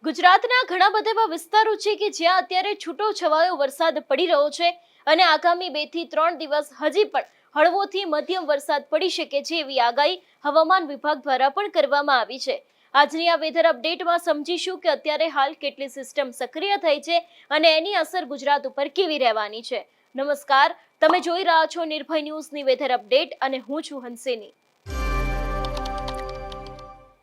ગુજરાતના ઘણા બધા એવા વિસ્તારો છે કે જ્યાં અત્યારે છૂટો છવાયો વરસાદ પડી રહ્યો છે અને આગામી 2 થી 3 દિવસ હજી પણ હળવોથી મધ્યમ વરસાદ પડી શકે છે એવી આગાહી હવામાન વિભાગ દ્વારા પણ કરવામાં આવી છે। આજની આ વેધર અપડેટમાં સમજીશું કે અત્યારે હાલ કેટલી સિસ્ટમ સક્રિય થઈ છે અને એની અસર ગુજરાત ઉપર કેવી રહેવાની છે। નમસ્કાર, તમે જોઈ રહ્યા છો નિર્ભય ન્યૂઝની વેધર અપડેટ અને હું છું હંસિની।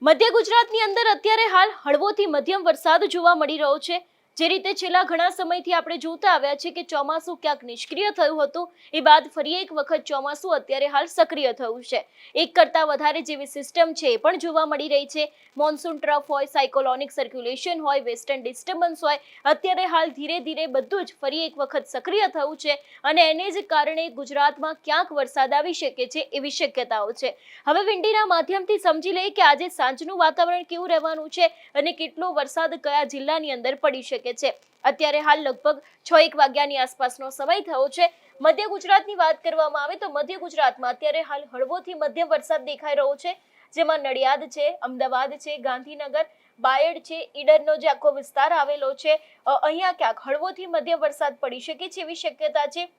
મધ્ય ગુજરાતની અંદર અત્યારે હાલ હળવોથી મધ્યમ વરસાદ જોવા મળી રહ્યો છે। જે રીતે છેલ્લા ઘણા સમયથી આપણે જોતા આવ્યા છે કે ચોમાસું ક્યાંક નિષ્ક્રિય થયું હતું, એ બાદ ફરી એક વખત ચોમાસું અત્યારે હાલ સક્રિય થયું છે। એક કરતા વધારે જેવી સિસ્ટમ છે એ પણ જોવા મળી રહી છે। મોન્સૂન ટ્રફ હોય, સાયકોલોનિક સર્ક્યુલેશન હોય, વેસ્ટર્ન ડિસ્ટર્બન્સ હોય, અત્યારે હાલ ધીરે ધીરે બધું જ ફરી એક વખત સક્રિય થયું છે અને એને જ કારણે ગુજરાતમાં ક્યાંક વરસાદ આવી શકે છે એવી શક્યતાઓ છે। હવે વિંડીના માધ્યમથી સમજી લઈએ કે આજે સાંજનું વાતાવરણ કેવું રહેવાનું છે અને કેટલો વરસાદ કયા જિલ્લાની અંદર પડી શકે છે। અત્યારે હાલ લગભગ 6:01 વાગ્યાની આસપાસનો સમય થયો છે। મધ્ય ગુજરાતની વાત કરવામાં આવે તો મધ્ય ગુજરાતમાં અત્યારે હાલ હળવોથી મધ્યમ વરસાદ દેખાઈ રહ્યો છે, જેમાં નડિયાદ છે, અમદાવાદ છે, ગાંધીનગર, બાયડ છે, ઈડરનો જે આખો વિસ્તાર આવેલો છે, અહીંયા ક્યાંક હળવોથી મધ્યમ વરસાદ પડી શકે છે એવી શક્યતા છે।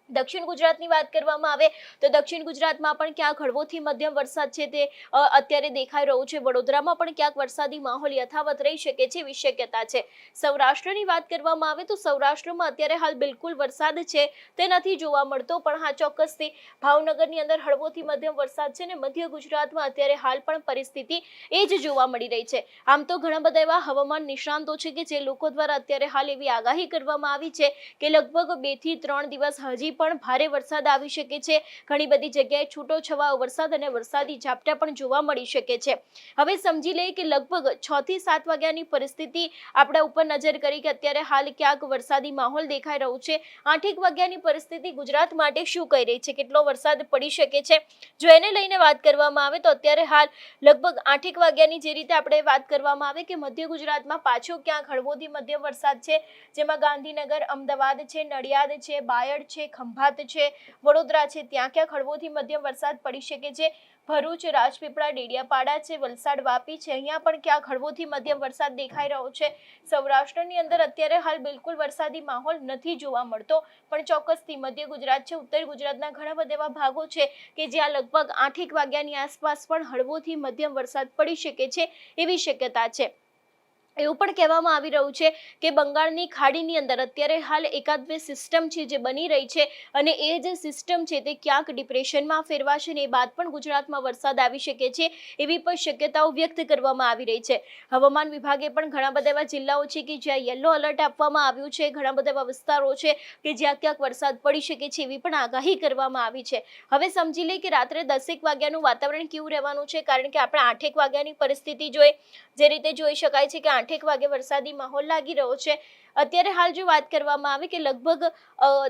દક્ષિણ ગુજરાતની વાત કરવામાં આવે તો દક્ષિણ ગુજરાતમાં પણ ક્યાંક હળવોથી મધ્યમ વરસાદ છે તે અત્યારે દેખાઈ રહ્યો છે। વડોદરામાં પણ ક્યાંક વરસાદી માહોલ યથાવત રહી શકે છે એવી શક્યતા છે। સૌરાષ્ટ્રની વાત કરવામાં આવે તો સૌરાષ્ટ્રમાં અત્યારે હાલ બિલકુલ વરસાદ છે તે નથી જોવા મળતો, પણ હા ચોક્કસથી ભાવનગરની અંદર હળવોથી મધ્યમ વરસાદ છે ને મધ્ય ગુજરાતમાં અત્યારે હાલ પણ પરિસ્થિતિ એ જ જોવા મળી રહી છે। આમ તો ઘણા બધા એવા હવામાન નિષ્ણાંતો છે કે જે લોકો દ્વારા અત્યારે હાલ એવી આગાહી કરવામાં આવી છે કે લગભગ 2 થી 3 દિવસ હજી પણ ભારે વરસાદ આવી શકે છે। ઘણી બધી જગ્યાએ છૂટો છવાયો વરસાદ અને વરસાદી ઝાપટા પણ જોવા મળી શકે છે। હવે સમજી લઈએ કે લગભગ 6 થી 7 વાગ્યાની પરિસ્થિતિ આપણે ઉપર નજર કરી કે અત્યારે હાલ ક્યાંક વરસાદી માહોલ દેખાઈ રહ્યો છે। 8:01 વાગ્યાની પરિસ્થિતિ ગુજરાત માટે શું કહી રહી છે, કેટલો વરસાદ પડી શકે છે, જો એને લઈને વાત કરવામાં આવે તો અત્યારે હાલ લગભગ 8:01 વાગ્યાની જે રીતે આપણે વાત કરવામાં આવે કે મધ્ય ગુજરાતમાં પાછો ક્યાંક હળવોથી મધ્યમ વરસાદ છે, જેમાં ગાંધીનગર, અમદાવાદ છે, નડિયાદ છે, બાયડ છે, ખંભાત છે, વડોદરા છે, ત્યાં ક્યાંક હળવોથી મધ્યમ વરસાદ પડી શકે છે। ભરૂચ, રાજપીપળા, ડેડિયાપાડા છે, વલસાડ, વાપી છે, અહીંયા પણ ક્યાંક હળવોથી મધ્યમ વરસાદ દેખાઈ રહ્યો છે। સૌરાષ્ટ્રની અંદર અત્યારે હાલ બિલકુલ વરસાદી માહોલ નથી જોવા મળતો, પણ ચોક્કસથી મધ્ય ગુજરાત છે, ઉત્તર ગુજરાતના ઘણા બધા એવા ભાગો છે કે જ્યાં લગભગ 8:01 વાગ્યાની આસપાસ પણ હળવોથી મધ્યમ વરસાદ પડી શકે છે એવી શક્યતા છે। એવું પણ કહેવામાં આવી રહ્યું છે કે બંગાળની ખાડીની અંદર અત્યારે હાલ એકાદ બે સિસ્ટમ છે જે બની રહી છે અને એ જે સિસ્ટમ છે તે ક્યાંક ડિપ્રેશનમાં ફેરવાશે ને એ બાદ પણ ગુજરાતમાં વરસાદ આવી શકે છે એવી પણ શક્યતાઓ વ્યક્ત કરવામાં આવી રહી છે। હવામાન વિભાગે પણ ઘણા બધા એવા જિલ્લાઓ છે કે જ્યાં યલો એલર્ટ આપવામાં આવ્યું છે, ઘણા બધા એવા વિસ્તારો છે કે જ્યાં ક્યાંક વરસાદ પડી શકે છે એવી પણ આગાહી કરવામાં આવી છે। હવે સમજી લઈએ કે રાત્રે 10:01 વાગ્યાનું વાતાવરણ કેવું રહેવાનું છે, કારણ કે આપણે 8:01 વાગ્યાની પરિસ્થિતિ જોઈએ જે રીતે જોઈ શકાય છે કે 8:01 વાગે વરસાદી માહોલ લાગી રહ્યો છે। અત્યારે હાલ જો વાત કરવામાં આવે કે લગભગ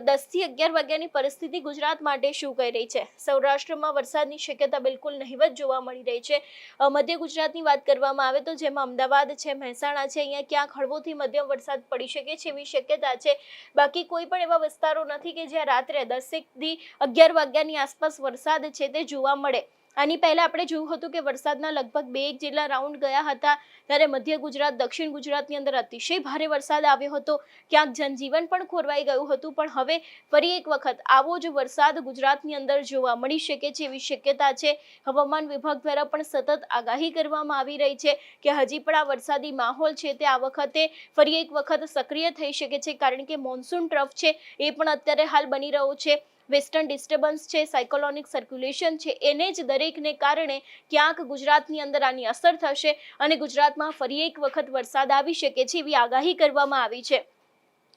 10 થી 11 વાગ્યાની પરિસ્થિતિ ગુજરાત માટે શું કહી રહી છે। સૌરાષ્ટ્રમાં વરસાદની શક્યતા બિલકુલ નહિવત જોવા મળી રહી છે। મધ્ય ગુજરાતની વાત કરવામાં આવે તો જેમાં અમદાવાદ છે, મહેસાણા છે, અહીંયા ક્યાંક હળવોથી મધ્યમ વરસાદ પડી શકે છે એવી શક્યતા છે। બાકી કોઈ પણ એવા વિસ્તારો નથી કે જ્યાં રાત્રે 10 થી 11 વાગ્યાની આસપાસ વરસાદ છે તે જોવા મળે। આની પહેલા આપણે જોયું હતું કે વરસાદના લગભગ 2 જેટલા રાઉન્ડ ગયા હતા, ત્યારે મધ્ય ગુજરાત, દક્ષિણ ગુજરાતની અંદર અતિશય ભારે વરસાદ આવ્યો હતો, ક્યાંક જનજીવન પણ ખોરવાઈ ગયું હતું, પણ હવે ફરી એક વખત આવો જ વરસાદ ગુજરાતની અંદર જોવા મળી શકે છે એવી શક્યતા છે। હવામાન વિભાગ દ્વારા પણ સતત આગાહી કરવામાં આવી રહી છે કે હજી પણ આ વરસાદી માહોલ છે તે આ વખતે ફરી એક વખત સક્રિય થઈ શકે છે, કારણ કે મોન્સૂન ટ્રફ છે એ પણ અત્યારે હાલ બની રહ્યો છે। વેસ્ટર્ન ડિસ્ટર્બન્સ છે, સાયકોલોનિક સર્ક્યુલેશન છે, એને જ દરેકને કારણે ક્યાંક ગુજરાતની અંદર આની અસર થશે અને ગુજરાતમાં ફરી એક વખત વરસાદ આવી શકે છે એવી આગાહી કરવામાં આવી છે।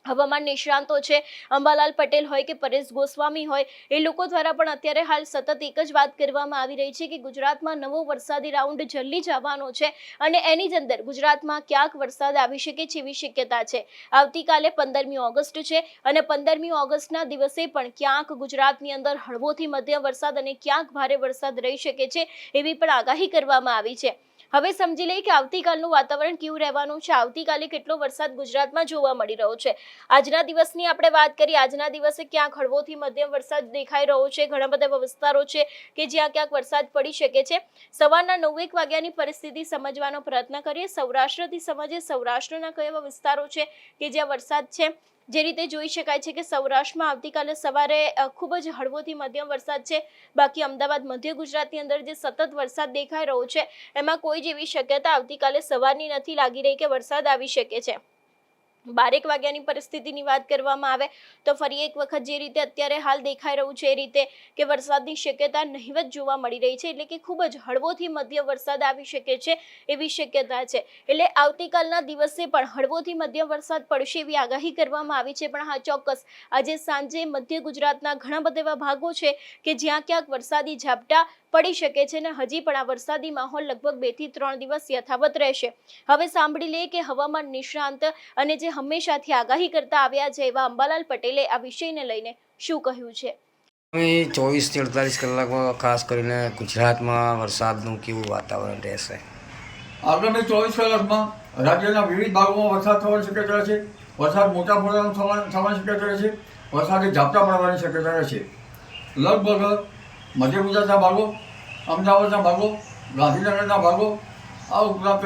હવામાન નિષ્ણાંતો છે, અંબાલાલ પટેલ હોય કે પરેશ ગોસ્વામી હોય, એ લોકો દ્વારા પણ અત્યારે હાલ સતત એક જ વાત કરવામાં આવી રહી છે કે ગુજરાતમાં નવો વરસાદી રાઉન્ડ જલ્દી જ આવવાનો છે અને એની જ અંદર ગુજરાતમાં ક્યાંક વરસાદ આવી શકે છે એવી શક્યતા છે। આવતીકાલે 15મી ઓગસ્ટ છે અને 15મી ઓગસ્ટના દિવસે પણ ક્યાંક ગુજરાતની અંદર હળવોથી મધ્યમ વરસાદ અને ક્યાંક ભારે વરસાદ રહી શકે છે એવી પણ આગાહી કરવામાં આવી છે। હવે સમજી લઈએ કે આવતીકાલનું વાતાવરણ કેવું રહેવાનું છે, આવતીકાલે કેટલો વરસાદ ગુજરાતમાં જોવા મળી રહ્યો છે। આજના દિવસની આપણે વાત કરીએ, આજના દિવસે ક્યાંક હળવોથી મધ્યમ વરસાદ દેખાઈ રહ્યો છે। ઘણા બધા એવા વિસ્તારો છે કે જ્યાં ક્યાંક વરસાદ પડી શકે છે। સવારના 9 વાગ્યાની પરિસ્થિતિ સમજવાનો પ્રયત્ન કરીએ। સૌરાષ્ટ્રથી સમજીએ, સૌરાષ્ટ્રના કયા એવા વિસ્તારો છે કે જ્યાં વરસાદ છે। જે રીતે જોઈ શકાય છે કે સૌરાષ્ટ્રમાં આવતીકાલે સવારે ખૂબ જ હળવોથી મધ્યમ વરસાદ છે। બાકી અમદાવાદ, મધ્ય ગુજરાતની અંદર જે સતત વરસાદ દેખાઈ રહ્યો છે એમાં કોઈ જેવી શક્યતા આવતીકાલે સવારની નથી લાગી રહી કે વરસાદ આવી શકે છે। 12 વાગ્યાની પરિસ્થિતિની વાત કરવામાં આવે તો ફરી એક વખત જે રીતે અત્યારે હાલ દેખાઈ રહ્યું છે એ રીતે કે વરસાદની શક્યતા નહિવત જોવા મળી રહી છે, એટલે કે ખૂબ જ હળવોથી મધ્યમ વરસાદ આવી શકે છે એવી શક્યતા છે। એટલે આવતીકાલના દિવસે પણ હળવોથી મધ્યમ વરસાદ પડશે એવી આગાહી કરવામાં આવી છે। પણ હા, ચોક્કસ આજે સાંજે મધ્ય ગુજરાતના ઘણા બધા એવા ભાગો છે કે જ્યાં ક્યાંક વરસાદી ઝાપટા પડી શકે છે અને હજી પણ આ વરસાદી માહોલ લગભગ 2 થી 3 દિવસ યથાવત રહેશે। હવે સાંભળી લઈએ કે હવામાન નિષ્ણાંત અને જે હંમેશાથી આગાહી કરતા આવ્યા છે એવા અંબાલાલ પટેલે આ વિષયને લઈને શું કહ્યું છે। 24 થી 48 કલાકમાં ખાસ કરીને ગુજરાતમાં વરસાદનું કેવું વાતાવરણ રહેશે? આગામી 24 કલાકમાં રાજ્યના વિવિધ ભાગોમાં વરસાદ થવાની શક્યતા છે। વરસાદ મોટા પ્રમાણમાં થવાની શક્યતા છે। વરસાદી ઝાપટા પડવાની શક્યતા છે। લગભગ મધ્ય ગુજરાતના ભાગો, અમદાવાદના ભાગો, ગાંધીનગરના ભાગો, આ ઉપરાંત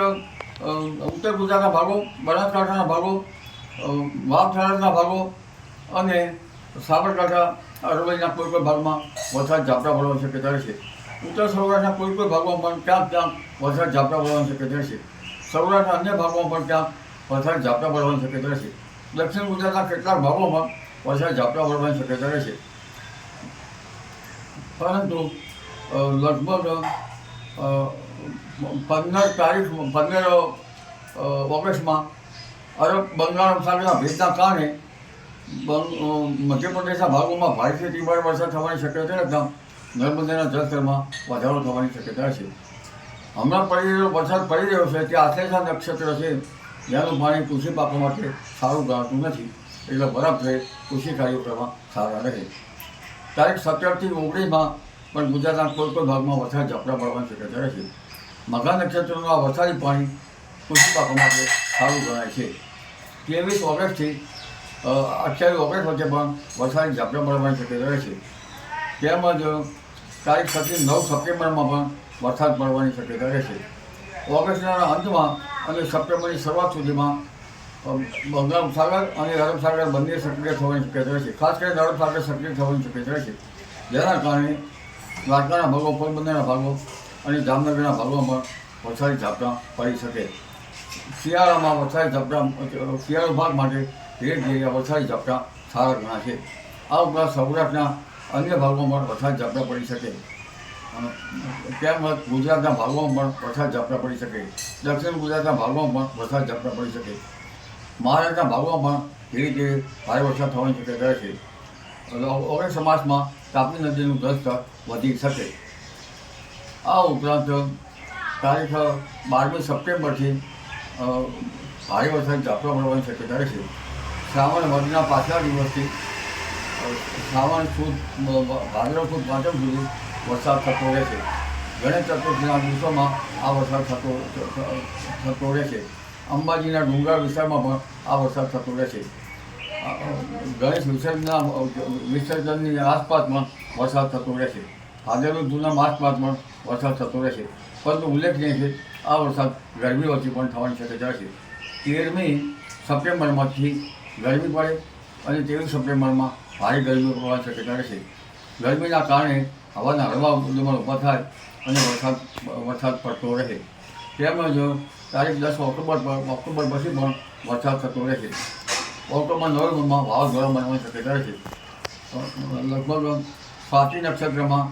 ઉત્તર ગુજરાતના ભાગો, બનાસકાંઠાના ભાગો, વાવ થરાદના ભાગો અને સાબરકાંઠા, અરવલ્લીના કોઈ ભાગમાં વરસાદ ઝાપટા પડવાની શક્યતા છે। ઉત્તર સૌરાષ્ટ્રના કોઈ ભાગોમાં પણ ક્યાંક વરસાદ ઝાપટા પડવાની શક્યતા છે। સૌરાષ્ટ્રના અન્ય ભાગોમાં પણ ક્યાંક વરસાદ ઝાપટા પડવાની શક્યતા છે। દક્ષિણ ગુજરાતના કેટલાક ભાગોમાં વરસાદ ઝાપટા પડવાની શક્યતા છે। પરંતુ લગભગ 15 ઓગસ્ટમાં અરબ બંગાળ ઉપસાગરના ભેજના કારણે મધ્યપ્રદેશના ભાગોમાં ભારેથી તીવ્ર વરસાદ થવાની શક્યતા રહેતા નર્મદાના જળસ્તરમાં વધારો થવાની શક્યતા છે। હમણાં વરસાદ પડી રહ્યો છે તે આશ્લેષા નક્ષત્ર છે, જેનું પાણી કૃષિ પાકો માટે સારું ગણાતું નથી, એટલે બરફ થઈ કૃષિ કાર્યક્રમમાં સારા રહે। તારીખ 17 થી 19માં પણ ગુજરાતના કોઈ ભાગમાં વરસાદ ઝાપટા પડવાની શક્યતા રહેશે। મઘા નક્ષત્રનું આ વરસાદી પાણી કૃષિ પાકો માટે સારું ગણાય છે। 23 ઓગસ્ટથી 28 ઓગસ્ટ વચ્ચે પણ વરસાદી ઝાપટા પડવાની શક્યતા રહેશે। તેમજ તારીખ 7 થી 9 સપ્ટેમ્બરમાં પણ વરસાદ પડવાની શક્યતા રહેશે। ઓગસ્ટના અંતમાં અને સપ્ટેમ્બરની શરૂઆત સુધીમાં બંગાળ ઉપસાગર અને અરબ સાગર બંને સક્રિય થવાની શક્યતા રહેશે। ખાસ કરીને અરબ સાગર સક્રિય થવાની શક્યતા રહેશે, જેના કારણે દ્વારકાના ભાગો, પોરબંદરના ભાગો અને જામનગરના ભાગોમાં વરસાદી ઝાપટા પડી શકે। શિયાળામાં વરસાદી ઝાપટા શિયાળુ ભાગ માટે ધીરે ધીરે વરસાદી ઝાપટા સારા ગણાશે। આ ઉપરાંત સૌરાષ્ટ્રના અન્ય ભાગોમાં વરસાદ ઝાપટા પડી શકે, તેમજ ગુજરાતના ભાગોમાં પણ વરસાદ ઝાપટા પડી શકે। દક્ષિણ ગુજરાતના ભાગોમાં પણ વરસાદ ઝાપટા પડી શકે। મહારાષ્ટ્રના ભાગોમાં પણ ધીરે ધીરે ભારે વરસાદ થવાની શક્યતા છે। ઓગસ્ટ માસમાં તાપી નદીનું જળસ્તર વધી શકે। આ ઉપરાંત તારીખ 12મી સપ્ટેમ્બરથી ભારે વરસાદ ઝાપટા પડવાની શક્યતા રહેશે। શ્રાવણ મધના પાછલા દિવસથી શ્રાવણ સુદ ભાદરવ સુદ પાંચમ સુધી વરસાદ થતો રહેશે। ગણેશ ચતુર્થીના દિવસોમાં આ વરસાદ થતો રહેશે। અંબાજીના ડુંગર વિસ્તારમાં પણ આ વરસાદ થતો રહેશે। ગણેશ વિસર્જનની આસપાસમાં વરસાદ થતો રહેશે। ભાદરવ સુદના માસમાં પણ વરસાદ થતો રહેશે। પરંતુ ઉલ્લેખનીય છે, આ વરસાદ ગરમી વચ્ચે પણ થવાની શક્યતા છે। 13મી સપ્ટેમ્બરમાંથી ગરમી પડે અને 23 સપ્ટેમ્બરમાં ભારે ગરમી પડવાની શક્યતા રહેશે। ગરમીના કારણે હવાના હળવા દબાણ ઊભા થાય અને વરસાદ પડતો રહે। તેમજ તારીખ 10 ઓક્ટોબર પછી પણ વરસાદ થતો રહેશે। ઓક્ટોબર, નવેમ્બરમાં વાવાઝોડા બનવાની શક્યતા રહેશે। લગભગ સ્વાતિ નક્ષત્રમાં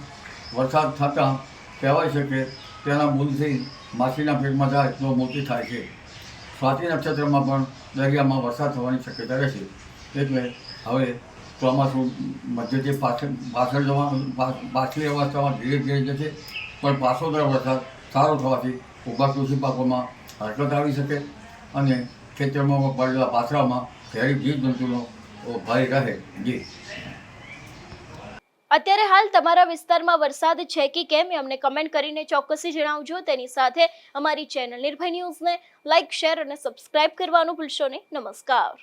વરસાદ થતાં કહેવાય છે કે તેના બૂંદથી માછલીના પેટમાં જાય તો મોતી થાય છે। સ્વાતિ નક્ષત્રમાં પણ દરિયામાં વરસાદ થવાની શક્યતા રહેશે। એટલે હવે ચોમાસું મધ્યથી પાછલી અવસ્થામાં ધીરે ધીરે જશે, પણ પાછોતરા વરસાદ સારો થવાથી ઊભા કૃષિ પાકોમાં હરકત આવી શકે અને ખેતરમાં પડેલા પાથરામાં ઘેરી જીવજંતુનો ભય રહે। જી। અત્યારે હાલ તમારા વિસ્તારમાં વરસાદ છે કે કેમ એ અમને કમેન્ટ કરીને ચોક્કસથી જણાવજો. તેની સાથે અમારી ચેનલ નિર્ભય ન્યૂઝને લાઇક, શેર અને સબસ્ક્રાઇબ કરવાનું ભૂલશો નહીં. નમસ્કાર.